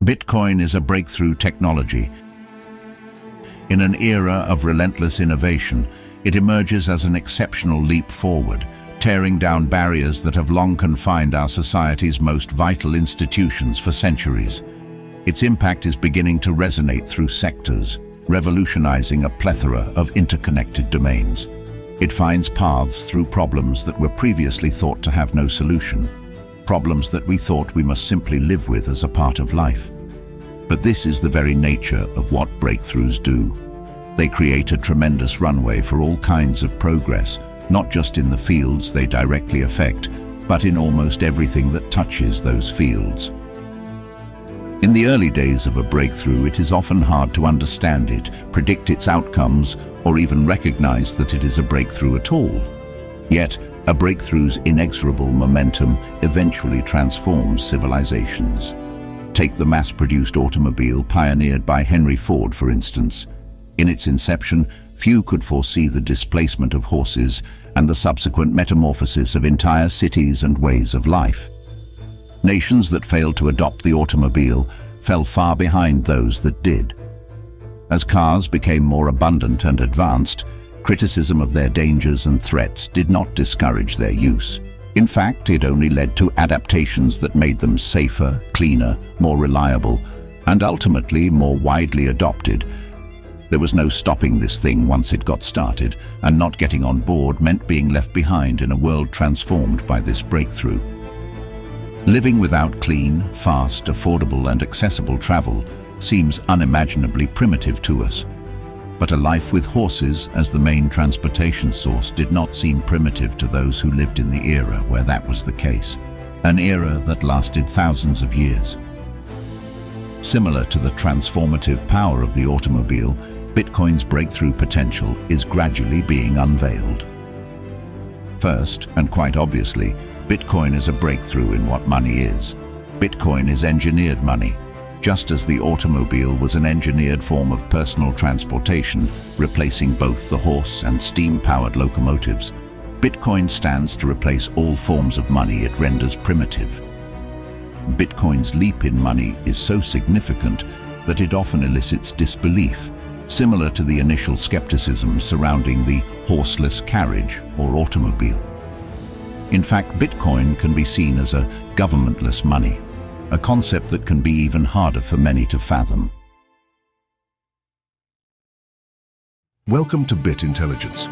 Bitcoin is a breakthrough technology. In an era of relentless innovation, it emerges as an exceptional leap forward, tearing down barriers that have long confined our society's most vital institutions for centuries. Its impact is beginning to resonate through sectors, revolutionizing a plethora of interconnected domains. It finds paths through problems that were previously thought to have no solution, problems that we thought we must simply live with as a part of life. But this is the very nature of what breakthroughs do. They create a tremendous runway for all kinds of progress, not just in the fields they directly affect, but in almost everything that touches those fields. In the early days of a breakthrough, it is often hard to understand it, predict its outcomes, or even recognize that it is a breakthrough at all. Yet, a breakthrough's inexorable momentum eventually transforms civilizations. Take the mass-produced automobile pioneered by Henry Ford, for instance. In its inception, few could foresee the displacement of horses and the subsequent metamorphosis of entire cities and ways of life. Nations that failed to adopt the automobile fell far behind those that did. As cars became more abundant and advanced, criticism of their dangers and threats did not discourage their use. In fact, it only led to adaptations that made them safer, cleaner, more reliable, and ultimately more widely adopted. There was no stopping this thing once it got started, and not getting on board meant being left behind in a world transformed by this breakthrough. Living without clean, fast, affordable and accessible travel seems unimaginably primitive to us. But a life with horses as the main transportation source did not seem primitive to those who lived in the era where that was the case, an era that lasted thousands of years. Similar to the transformative power of the automobile, Bitcoin's breakthrough potential is gradually being unveiled. First, and quite obviously, Bitcoin is a breakthrough in what money is. Bitcoin is engineered money. Just as the automobile was an engineered form of personal transportation, replacing both the horse and steam-powered locomotives, Bitcoin stands to replace all forms of money it renders primitive. Bitcoin's leap in money is so significant that it often elicits disbelief, similar to the initial skepticism surrounding the horseless carriage or automobile. In fact, Bitcoin can be seen as a governmentless money, a concept that can be even harder for many to fathom. Welcome to Bit Intelligence.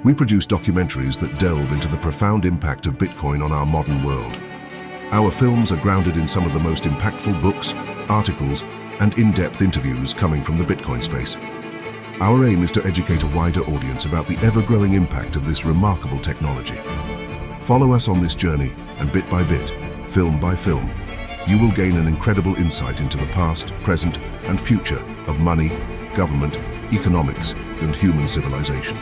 We produce documentaries that delve into the profound impact of Bitcoin on our modern world. Our films are grounded in some of the most impactful books, articles, and in-depth interviews coming from the Bitcoin space. Our aim is to educate a wider audience about the ever-growing impact of this remarkable technology. Follow us on this journey, and bit by bit, film by film, you will gain an incredible insight into the past, present, and future of money, government, economics, and human civilization.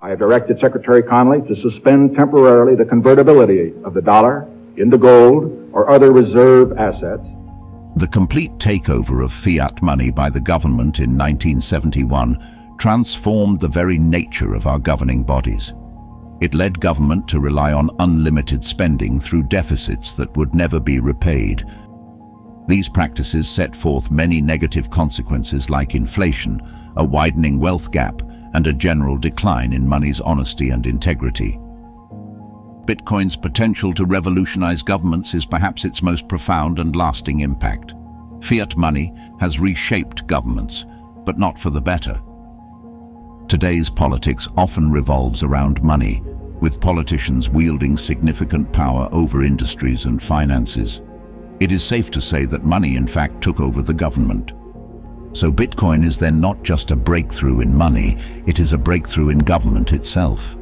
I have directed Secretary Connally to suspend temporarily the convertibility of the dollar into gold or other reserve assets. The complete takeover of fiat money by the government in 1971 transformed the very nature of our governing bodies. It led government to rely on unlimited spending through deficits that would never be repaid. These practices set forth many negative consequences like inflation, a widening wealth gap, and a general decline in money's honesty and integrity. Bitcoin's potential to revolutionize governments is perhaps its most profound and lasting impact. Fiat money has reshaped governments, but not for the better. Today's politics often revolves around money, with politicians wielding significant power over industries and finances. It is safe to say that money, in fact, took over the government. So Bitcoin is then not just a breakthrough in money, it is a breakthrough in government itself.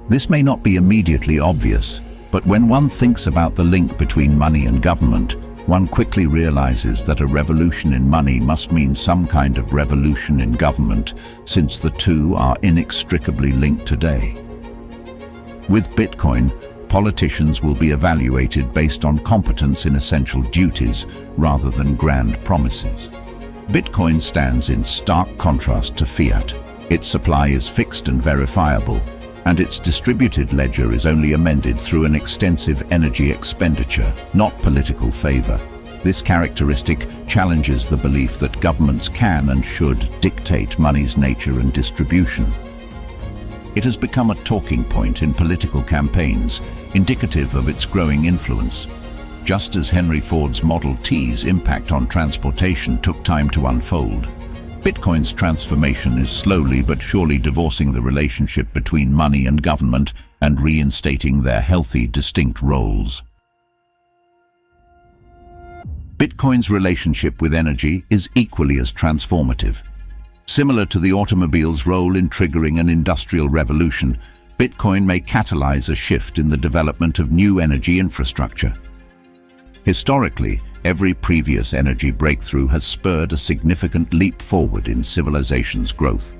This may not be immediately obvious, but when one thinks about the link between money and government, one quickly realizes that a revolution in money must mean some kind of revolution in government, since the two are inextricably linked today. With Bitcoin, politicians will be evaluated based on competence in essential duties rather than grand promises. Bitcoin stands in stark contrast to fiat. Its supply is fixed and verifiable. and its distributed ledger is only amended through an extensive energy expenditure, not political favor. This characteristic challenges the belief that governments can and should dictate money's nature and distribution. It has become a talking point in political campaigns, indicative of its growing influence. Just as Henry Ford's Model T's impact on transportation took time to unfold, Bitcoin's transformation is slowly but surely divorcing the relationship between money and government and reinstating their healthy, distinct roles. Bitcoin's relationship with energy is equally as transformative. Similar to the automobile's role in triggering an industrial revolution, Bitcoin may catalyze a shift in the development of new energy infrastructure. Historically, every previous energy breakthrough has spurred a significant leap forward in civilization's growth.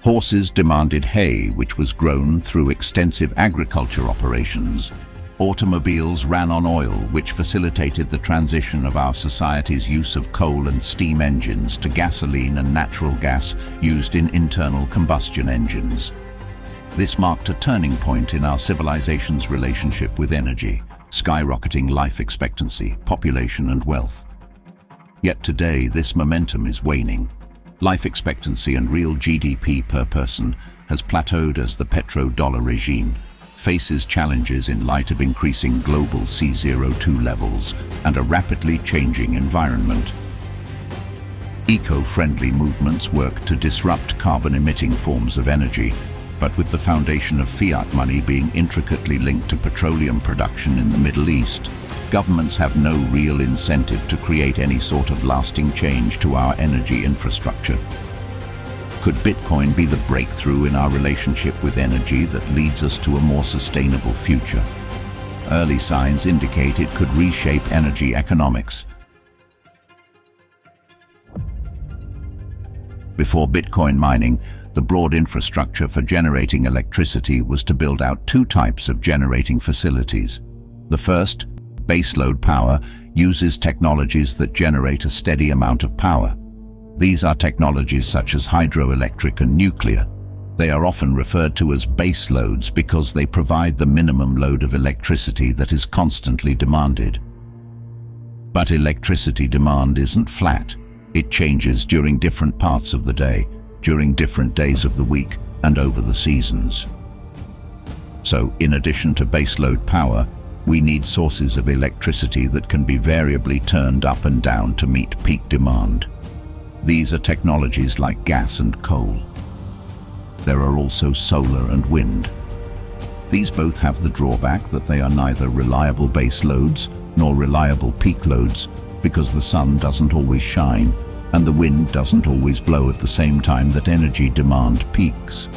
Horses demanded hay, which was grown through extensive agriculture operations. Automobiles ran on oil, which facilitated the transition of our society's use of coal and steam engines to gasoline and natural gas used in internal combustion engines. This marked a turning point in our civilization's relationship with energy, skyrocketing life expectancy, population, and wealth. Yet today, this momentum is waning. Life expectancy and real GDP per person has plateaued as the petrodollar regime faces challenges in light of increasing global CO2 levels and a rapidly changing environment. Eco-friendly movements work to disrupt carbon-emitting forms of energy, but with the foundation of fiat money being intricately linked to petroleum production in the Middle East, governments have no real incentive to create any sort of lasting change to our energy infrastructure. Could Bitcoin be the breakthrough in our relationship with energy that leads us to a more sustainable future? Early signs indicate it could reshape energy economics. Before Bitcoin mining, the broad infrastructure for generating electricity was to build out two types of generating facilities. The first, baseload power, uses technologies that generate a steady amount of power. These are technologies such as hydroelectric and nuclear. They are often referred to as base loads because they provide the minimum load of electricity that is constantly demanded. But electricity demand isn't flat. It changes during different parts of the day, during different days of the week, and over the seasons. So, in addition to baseload power, we need sources of electricity that can be variably turned up and down to meet peak demand. These are technologies like gas and coal. There are also solar and wind. These both have the drawback that they are neither reliable base loads nor reliable peak loads because the sun doesn't always shine and the wind doesn't always blow at the same time that energy demand peaks.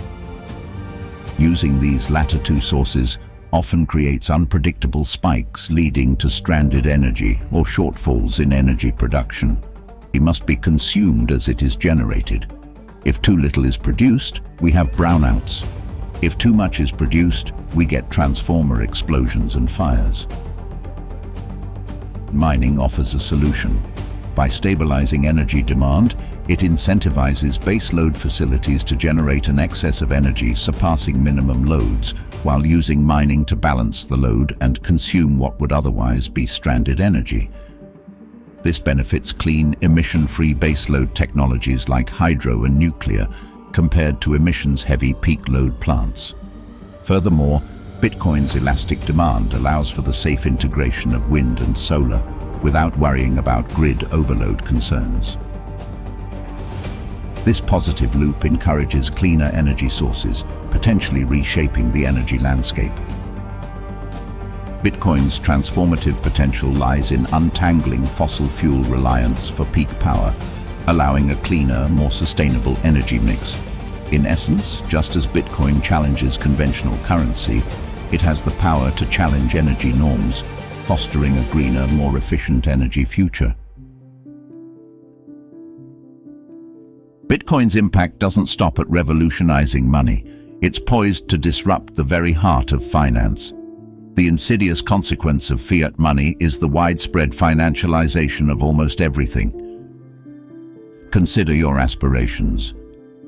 Using these latter two sources often creates unpredictable spikes leading to stranded energy or shortfalls in energy production. It must be consumed as it is generated. If too little is produced, we have brownouts. If too much is produced, we get transformer explosions and fires. Mining offers a solution. By stabilizing energy demand, it incentivizes baseload facilities to generate an excess of energy surpassing minimum loads, while using mining to balance the load and consume what would otherwise be stranded energy. This benefits clean, emission-free baseload technologies like hydro and nuclear, compared to emissions-heavy peak load plants. Furthermore, Bitcoin's elastic demand allows for the safe integration of wind and solar, without worrying about grid overload concerns. This positive loop encourages cleaner energy sources, potentially reshaping the energy landscape. Bitcoin's transformative potential lies in untangling fossil fuel reliance for peak power, allowing a cleaner, more sustainable energy mix. In essence, just as Bitcoin challenges conventional currency, it has the power to challenge energy norms, fostering a greener, more efficient energy future. Bitcoin's impact doesn't stop at revolutionizing money. It's poised to disrupt the very heart of finance. The insidious consequence of fiat money is the widespread financialization of almost everything. Consider your aspirations.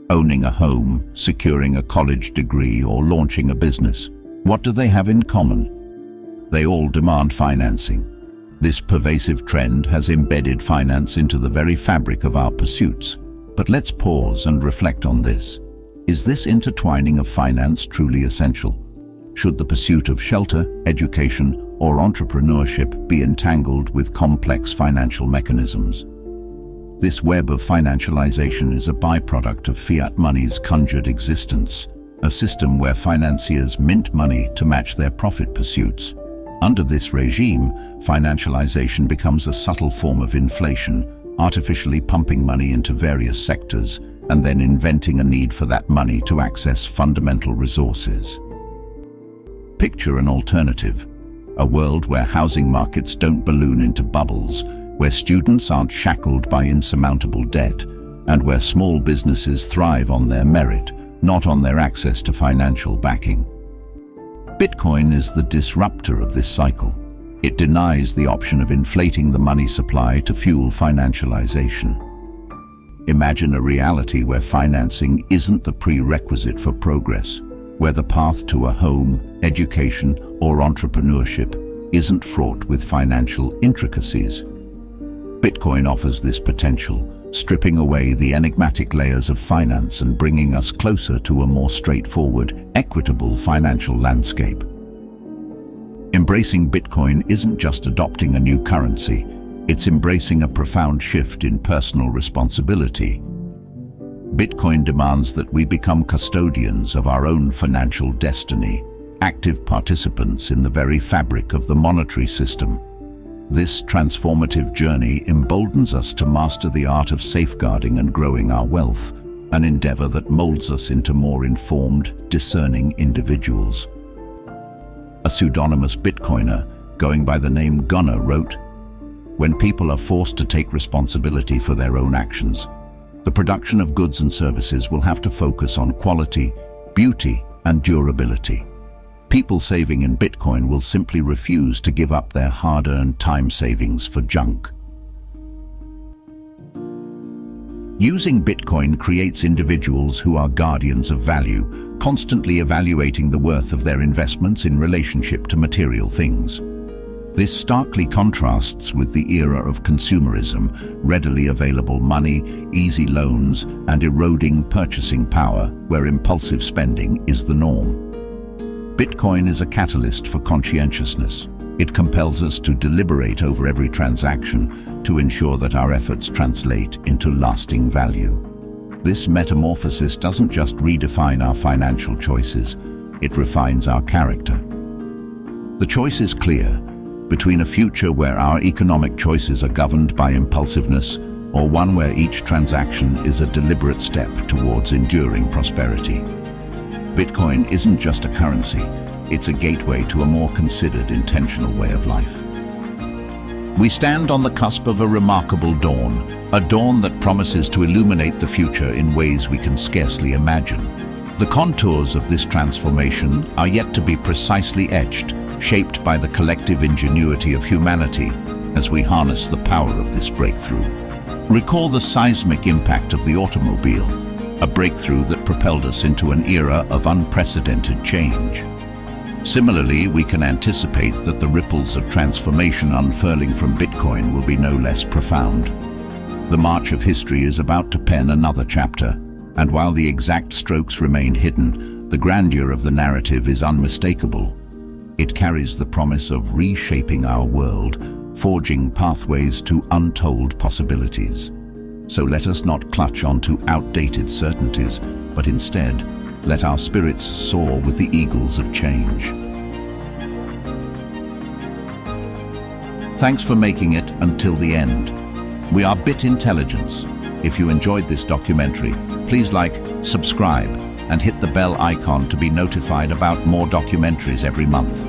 owning a home, securing a college degree, or launching a business. What do they have in common? They all demand financing. This pervasive trend has embedded finance into the very fabric of our pursuits. But let's pause and reflect on this. Is this intertwining of finance truly essential? Should the pursuit of shelter, education, or entrepreneurship be entangled with complex financial mechanisms? This web of financialization is a byproduct of fiat money's conjured existence, a system where financiers mint money to match their profit pursuits. Under this regime, financialization becomes a subtle form of inflation, artificially pumping money into various sectors and then inventing a need for that money to access fundamental resources. Picture an alternative, a world where housing markets don't balloon into bubbles, where students aren't shackled by insurmountable debt, and where small businesses thrive on their merit, not on their access to financial backing. Bitcoin is the disruptor of this cycle. It denies the option of inflating the money supply to fuel financialization. Imagine a reality where financing isn't the prerequisite for progress, where the path to a home, education, or entrepreneurship isn't fraught with financial intricacies. Bitcoin offers this potential, stripping away the enigmatic layers of finance and bringing us closer to a more straightforward, equitable financial landscape. Embracing Bitcoin isn't just adopting a new currency, it's embracing a profound shift in personal responsibility. Bitcoin demands that we become custodians of our own financial destiny, active participants in the very fabric of the monetary system. This transformative journey emboldens us to master the art of safeguarding and growing our wealth, an endeavor that molds us into more informed, discerning individuals. A pseudonymous Bitcoiner, going by the name Gunner, wrote, "When people are forced to take responsibility for their own actions, the production of goods and services will have to focus on quality, beauty, and durability. People saving in Bitcoin will simply refuse to give up their hard-earned time savings for junk." Using Bitcoin creates individuals who are guardians of value, constantly evaluating the worth of their investments in relationship to material things. This starkly contrasts with the era of consumerism, readily available money, easy loans, and eroding purchasing power, where impulsive spending is the norm. Bitcoin is a catalyst for conscientiousness. It compels us to deliberate over every transaction to ensure that our efforts translate into lasting value. This metamorphosis doesn't just redefine our financial choices, it refines our character. The choice is clear: between a future where our economic choices are governed by impulsiveness or one where each transaction is a deliberate step towards enduring prosperity. Bitcoin isn't just a currency, it's a gateway to a more considered, intentional way of life. We stand on the cusp of a remarkable dawn, a dawn that promises to illuminate the future in ways we can scarcely imagine. The contours of this transformation are yet to be precisely etched, shaped by the collective ingenuity of humanity as we harness the power of this breakthrough. Recall the seismic impact of the automobile, a breakthrough that propelled us into an era of unprecedented change. Similarly, we can anticipate that the ripples of transformation unfurling from Bitcoin will be no less profound. The march of history is about to pen another chapter, and while the exact strokes remain hidden, the grandeur of the narrative is unmistakable. It carries the promise of reshaping our world, forging pathways to untold possibilities. So let us not clutch onto outdated certainties, but instead, let our spirits soar with the eagles of change. Thanks for making it until the end. We are Bit Intelligence. If you enjoyed this documentary, please like, subscribe, and hit the bell icon to be notified about more documentaries every month.